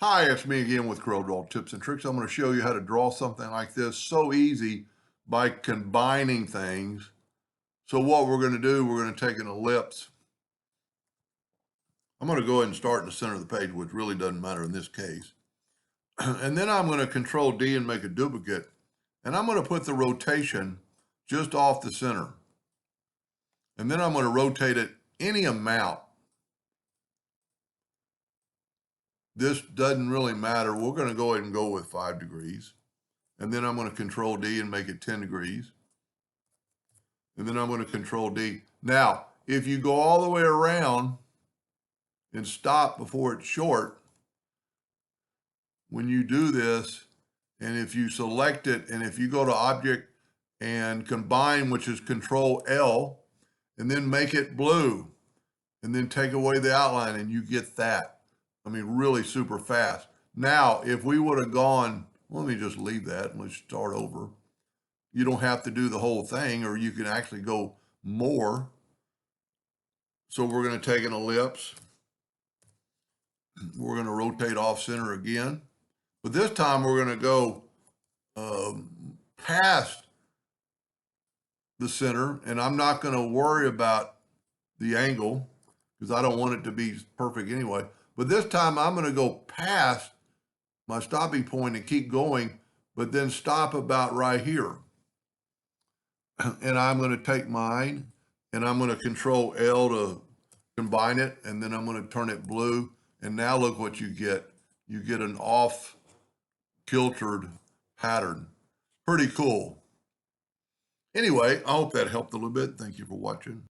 Hi, it's me again with CorelDraw tips and tricks. I'm going to show you how to draw something like this so easy by combining things. So what we're going to do, we're going to take an ellipse. I'm going to go ahead and start in the center of the page, which really doesn't matter in this case. And then I'm going to Control D and make a duplicate. And I'm going to put the rotation just off the center. And then I'm going to rotate it any amount. This doesn't really matter. We're going to go ahead and go with 5 degrees. And then I'm going to Control D and make it 10 degrees. And then I'm going to Control D. Now, if you go all the way around and stop before it's short, when you do this, and if you select it, and if you go to Object and Combine, which is Control L, and then make it blue, and then take away the outline, and you get that. I mean, really super fast. Now, if we would have gone, let me just leave that and let's start over. You don't have to do the whole thing, or you can actually go more. So we're going to take an ellipse. We're going to rotate off center again. But this time we're going to go past the center, and I'm not going to worry about the angle because I don't want it to be perfect anyway. But this time I'm going to go past my stopping point and keep going, but then stop about right here. And I'm going to take mine and I'm going to Control L to combine it, and then I'm going to turn it blue. And now look what you get. You get an off kiltered pattern. Pretty cool. Anyway, I hope that helped a little bit. Thank you for watching.